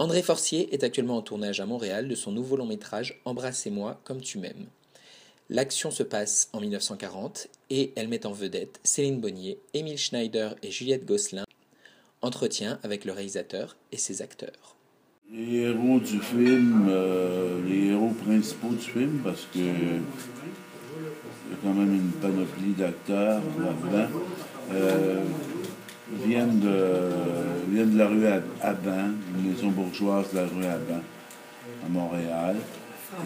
André Forcier est actuellement en tournage à Montréal de son nouveau long-métrage Embrassez-moi comme tu m'aimes. L'action se passe en 1940 et elle met en vedette Céline Bonnier, Émile Schneider et Juliette Gosselin. Entretien avec le réalisateur et ses acteurs. Les héros du film, les héros principaux du film, parce que il y a quand même une panoplie d'acteurs là-dedans, viennent de la rue Aban, une maison bourgeoise de la rue Aban, à Montréal.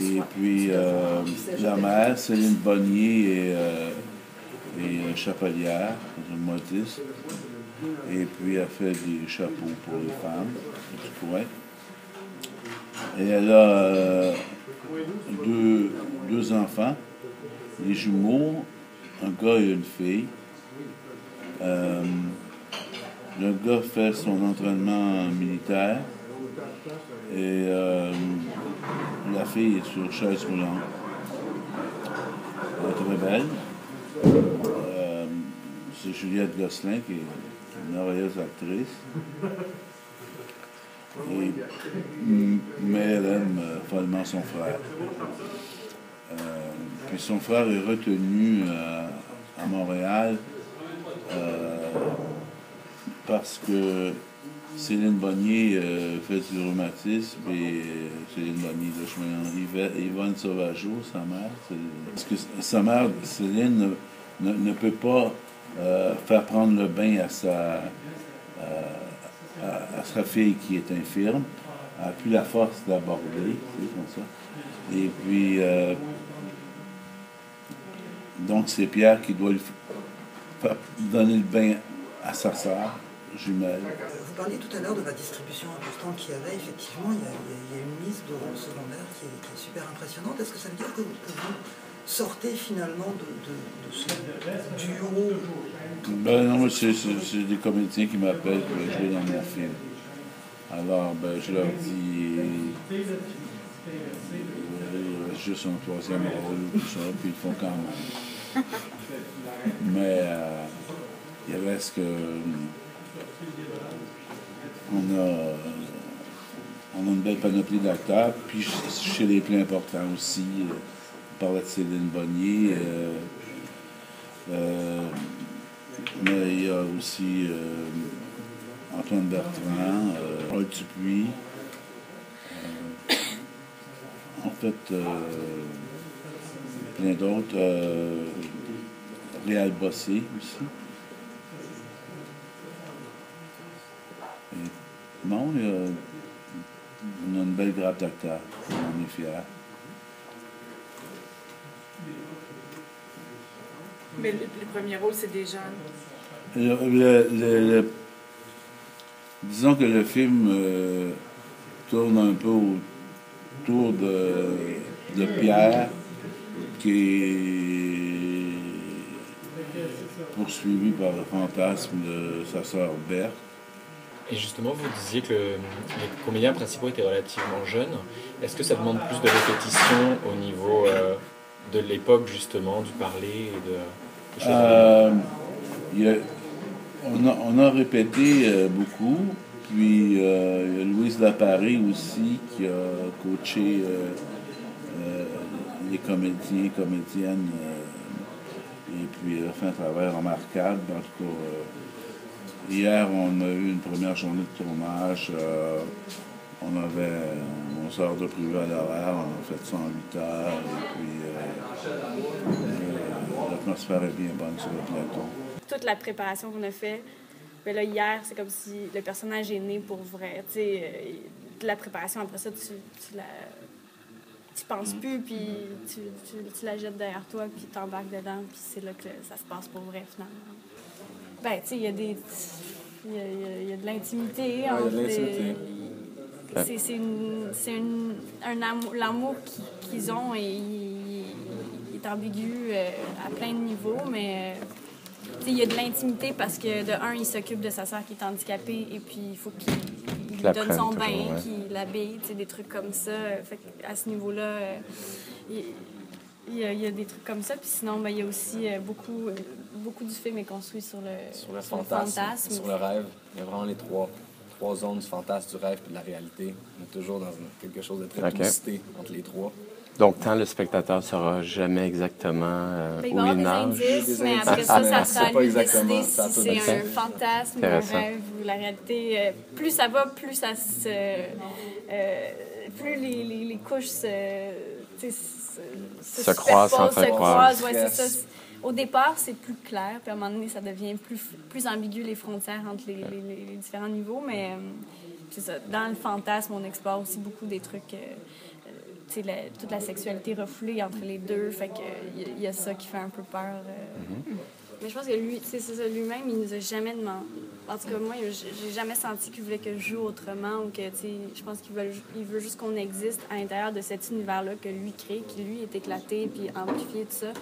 Et puis la mère, Céline Bonnier, est chapelière, une modiste. Et puis elle fait des chapeaux pour les femmes, du coin. Et elle a deux enfants, des jumeaux, un gars et une fille. Le gars fait son entraînement militaire et la fille est sur chaise roulante. Elle est très belle. C'est Juliette Gosselin qui est une merveilleuse actrice. Mais elle aime follement son frère. Puis son frère est retenu à Montréal parce que Céline Bonnier fait du rhumatisme et Céline Bonnier, là, je mélange, Yvonne Sauvageau, sa mère. Parce que sa mère, Céline, ne peut pas faire prendre le bain à sa fille qui est infirme. Elle n'a plus la force d'aborder, comme ça. Et puis, donc c'est Pierre qui doit lui faire donner le bain à sa sœur jumelle. Vous parliez tout à l'heure de la distribution importante qu'il y avait. Effectivement, il y a une liste de rôles secondaires qui est super impressionnante. Est-ce que ça veut dire que vous sortez finalement de ce duo? Ben non, c'est des comédiens qui m'appellent pour jouer dans mon film. Alors, ben, je leur dis, il reste juste un troisième rôle, tout ça, puis ils font quand même. Mais il reste que on a une belle panoplie d'acteurs, puis chez les plus importants aussi, on parlait de Céline Bonnier, mais il y a aussi Antoine Bertrand, Paul Dupuis, en fait, plein d'autres, Réal Bossé aussi. Et, non, on a une belle grappe d'acteurs, on est fiers. Mais le premier rôle, c'est des jeunes. Disons que le film tourne un peu autour de Pierre, qui est poursuivi par le fantasme de sa sœur Berthe. Et justement, vous disiez que les comédiens principaux étaient relativement jeunes. Est-ce que ça demande plus de répétition au niveau de l'époque, justement, du parler et de on a répété beaucoup. Puis il y a Louise Laparé aussi qui a coaché les comédiens, comédiennes. Et puis elle a fait un travail remarquable. En tout cas, hier, on a eu une première journée de tournage. On sort de privé à l'horaire, on a fait ça en 8 heures. Et puis l'atmosphère est bien bonne sur le plateau. Toute la préparation qu'on a fait, mais là, hier, c'est comme si le personnage est né pour vrai. Tu sais, la préparation, après ça, tu penses plus, puis tu la jettes derrière toi, puis t'embarques dedans, puis c'est là que ça se passe pour vrai, finalement. Ben, tu sais, il y a de l'intimité. C'est un amour, l'amour qu'ils ont, et il est ambigu à plein de niveaux, mais il y a de l'intimité parce que, de un, il s'occupe de sa sœur qui est handicapée, et puis il faut qu'il lui donne son bain, qu'il l'habille, des trucs comme ça. Fait à ce niveau-là, il y a des trucs comme ça. Puis sinon, ben, il y a aussi beaucoup du film est construit sur le fantasme, sur le rêve. Il y a vraiment les trois trois zones du fantasme, du rêve et de la réalité. On est toujours dans quelque chose de très publicité entre les trois. Donc, tant le spectateur ne saura jamais exactement Il où va y avoir il des nage. indices, mais après ça sera à lui de décider ça si c'est un fantasme, un rêve ou la réalité. Plus ça va, plus ça se... plus les couches se croisent, s'entrecroisent. Ouais, c'est ça. Au départ, c'est plus clair, puis à un moment donné, ça devient plus ambigu, les frontières entre les différents niveaux, mais c'est ça. Dans le fantasme, on explore aussi beaucoup des trucs... toute la sexualité refoulée entre les deux, fait qu'il y a ça qui fait un peu peur. Mais je pense que lui, c'est ça, lui-même, il nous a jamais demandé. En tout cas, moi, j'ai jamais senti qu'il voulait que je joue autrement ou que, je pense qu'il veut juste qu'on existe à l'intérieur de cet univers-là que lui crée, qui lui est éclaté puis amplifié, tout ça.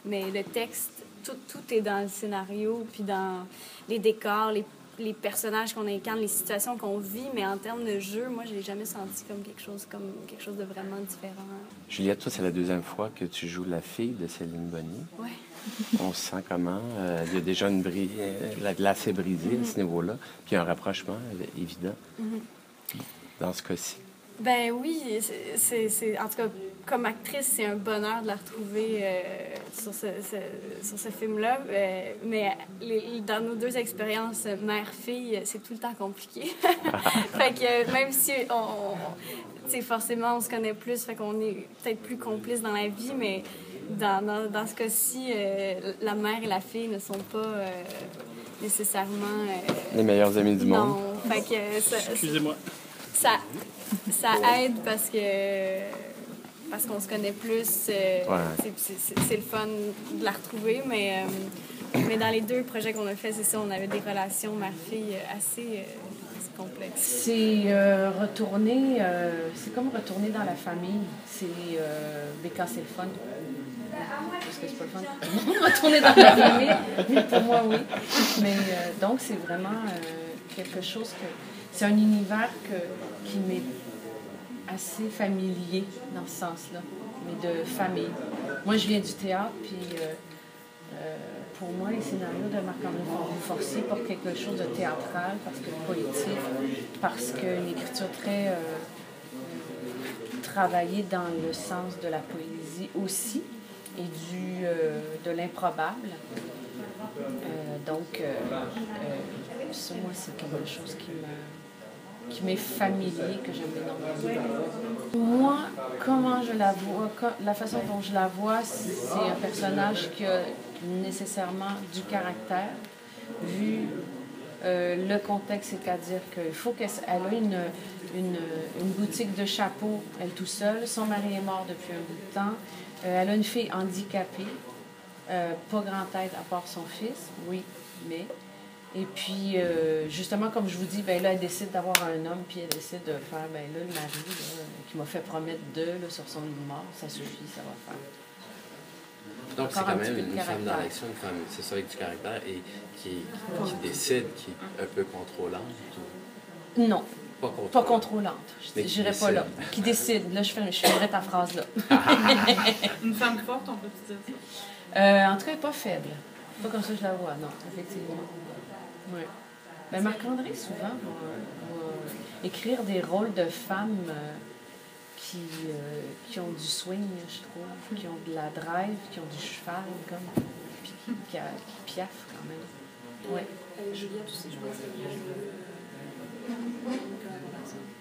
Mais le texte, tout est dans le scénario, puis dans les décors, les personnages qu'on incarne, les situations qu'on vit, mais en termes de jeu, moi, je l'ai jamais senti comme quelque chose de vraiment différent. Juliette, toi, c'est la deuxième fois que tu joues la fille de Céline Bonnier. Oui. On se sent comment? Il y a déjà la glace est brisée à ce niveau-là, puis il y a un rapprochement évident dans ce cas-ci. Ben oui, c'est en tout cas, comme actrice, c'est un bonheur de la retrouver sur ce film-là. Mais dans nos deux expériences mère-fille, c'est tout le temps compliqué. Fait que même si forcément, on se connaît plus, fait qu'on est peut-être plus complices dans la vie, mais dans ce cas-ci, la mère et la fille ne sont pas nécessairement... les meilleurs amis du monde. Non, fait que... Excusez-moi. Ça aide parce qu'on se connaît plus. C'est le fun de la retrouver, mais dans les deux projets qu'on a fait, c'est ça, on avait des relations mère-fille assez complexes. C'est c'est comme retourner dans la famille. Mais quand c'est le fun. Parce que c'est pas le fun. Retourner dans la famille, pour moi, oui. Mais donc, c'est vraiment quelque chose que... C'est un univers qui m'est assez familier dans ce sens-là, mais de famille. Moi, je viens du théâtre, puis pour moi, les scénarios de Marc-André Forcier portent quelque chose de théâtral, parce que poétique, parce qu'une écriture très travaillée dans le sens de la poésie aussi, et de l'improbable. Donc, ça, moi, c'est quelque chose qui m'est familier, que j'aime énormément. Moi, comment je la vois, la façon dont je la vois, c'est un personnage qui a nécessairement du caractère, vu le contexte, c'est-à-dire qu'il faut qu'elle ait une boutique de chapeaux, elle tout seule. Son mari est mort depuis un bout de temps. Elle a une fille handicapée, pas grand-aide à part son fils, oui, mais... Et puis, justement, comme je vous dis, ben là, elle décide d'avoir un homme, puis elle décide de faire, ben là, le mari, là, qui m'a fait promettre sur son lit de mort, ça suffit, ça va faire. Donc, c'est quand même une femme dans l'action, une femme, c'est ça, avec du caractère, et qui décide, qui est un peu contrôlante. Non. Pas contrôlante. Je n'irai pas là. Qui décide. Là, je ferai ta phrase là. Une femme forte, on peut dire ça? En tout cas, elle n'est pas faible. Pas comme ça que je la vois, non, effectivement. Oui. Ben, Marc-André, souvent, va écrire des rôles de femmes qui ont du swing, je trouve, qui ont de la drive, qui ont du cheval, comme, puis qui piaffent quand même. Oui. Juliette aussi, je pense.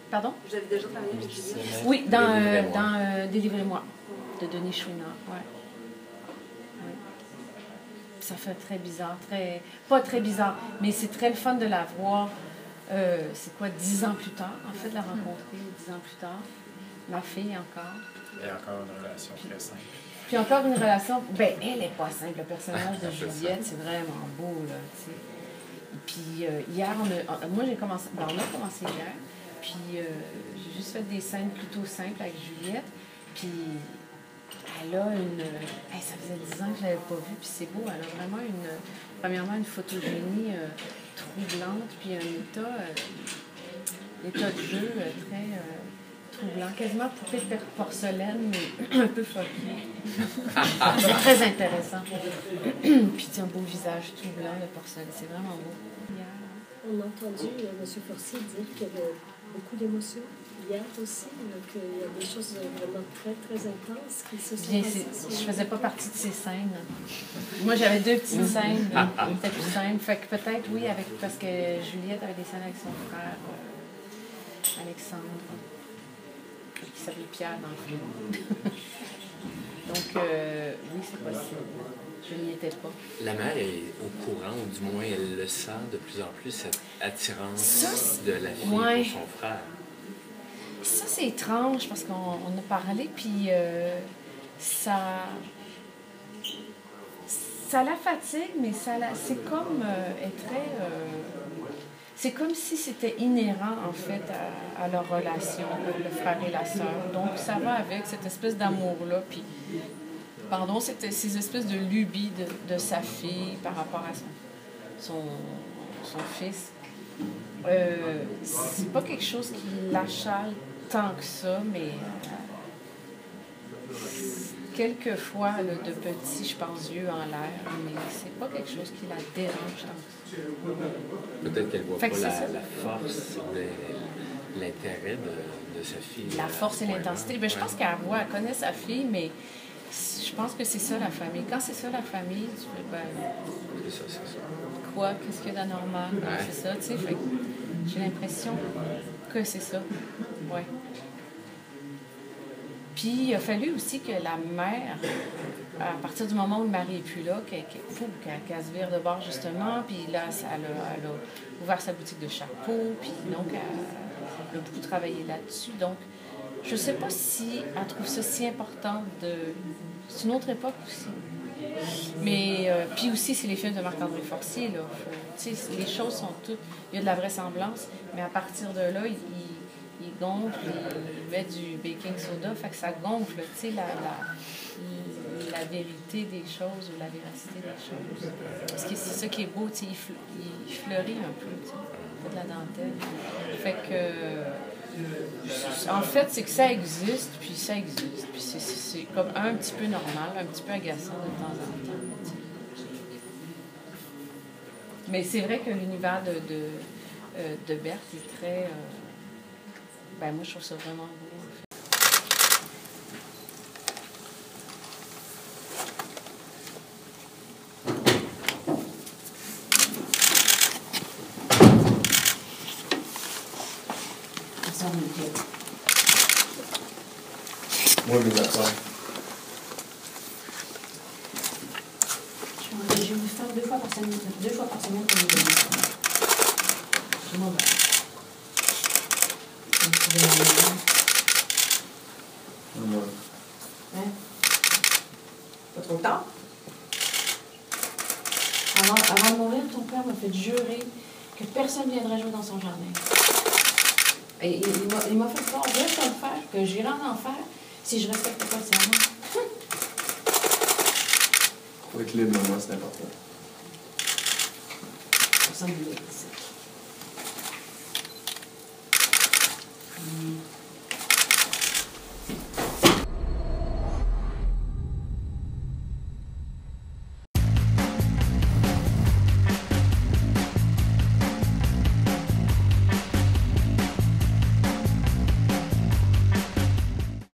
Pardon? Vous avez déjà travaillé avec Juliette? Oui, dans Délivrez-moi, de Denis Chouinard, oui. Ça fait très bizarre, pas très bizarre, mais c'est très le fun de la voir, c'est quoi, 10 ans plus tard, en fait, de la rencontrer 10 ans plus tard. Ma fille encore. Et encore une relation très simple. Puis encore une relation, ben elle n'est pas simple, le personnage de Juliette, c'est vraiment beau, là, tu sais. Puis hier, moi j'ai commencé, on a commencé hier, puis j'ai juste fait des scènes plutôt simples avec Juliette, puis... Elle a ça faisait 10 ans que je ne l'avais pas vue, puis c'est beau. Elle a vraiment premièrement, une photogénie troublante, puis un état de jeu très troublant. Quasiment poupée de porcelaine, mais un peu folle. C'est très intéressant. Puis un beau visage troublant de porcelaine. C'est vraiment beau. On a entendu M. Forcier dire qu'il y avait beaucoup d'émotions hier aussi, qu'il y a des choses vraiment très, très intenses qui se sont passées. Je faisais pas partie de ces scènes. Moi, j'avais 2 petites scènes, une petite scène. Fait que peut-être, oui, parce que Juliette avait des scènes avec son frère, Alexandre, qui s'appelait Pierre dans le film. Donc, oui, c'est possible. Je n'y étais pas. La mère est au courant, ou du moins elle le sent de plus en plus, cette attirance de la fille pour son frère. Ça, c'est étrange parce qu'on a parlé, puis ça la fatigue, mais c'est comme être très... c'est comme si c'était inhérent, en fait, à leur relation, le frère et la sœur. Donc, ça va avec cette espèce d'amour-là, puis... Pardon, c'était ces espèces de lubies de sa fille par rapport à son fils. C'est pas quelque chose qui l'achale tant que ça, mais quelquefois, de petits, je pense, yeux en l'air, mais c'est pas quelque chose qui la dérange tant que ça. Peut-être qu'elle voit pas la force ou l'intérêt de sa fille. La force et l'intensité. Ben, je pense qu'elle connaît sa fille, mais je pense que c'est ça la famille. Quand c'est ça la famille, tu fais, ben... C'est ça. Quoi? Qu'est-ce qu'il y a d'anormal? Ouais. C'est ça, tu sais. J'ai l'impression que c'est ça. Ouais. Puis, il a fallu aussi que la mère, à partir du moment où le mari n'est plus là, qu'elle se vire de bord, justement, puis là, elle a ouvert sa boutique de chapeaux, puis donc, elle a beaucoup travaillé là-dessus. Donc, je ne sais pas si elle trouve ça si important de... C'est une autre époque aussi. Mais, puis aussi, c'est les films de Marc-André Forcier, là. Tu sais, les choses sont toutes... Il y a de la vraisemblance, mais à partir de là, il gonfle, il met du baking soda, fait que ça gonfle, tu sais, la vérité des choses ou la véracité des choses. Parce que c'est ça qui est beau, tu sais, il fleurit un peu, tu sais, il fait de la dentelle. Fait que... En fait, c'est que ça existe, puis c'est comme un petit peu normal, un petit peu agaçant de temps en temps. Mais c'est vrai que l'univers de Berthe est très... ben moi, je trouve ça vraiment beau. Moi, je les attends. Je vais vous faire 2 fois par semaine pour me donner. Je m'en vais. Hein? Pas trop tard? Avant de mourir, ton père m'a fait jurer que personne ne viendrait jouer dans son jardin. Et il m'a fait croire, je vais te le faire, que j'irai en enfer si je respecte pas le serment. Faut être libre, moi, c'est important. Ça me dit.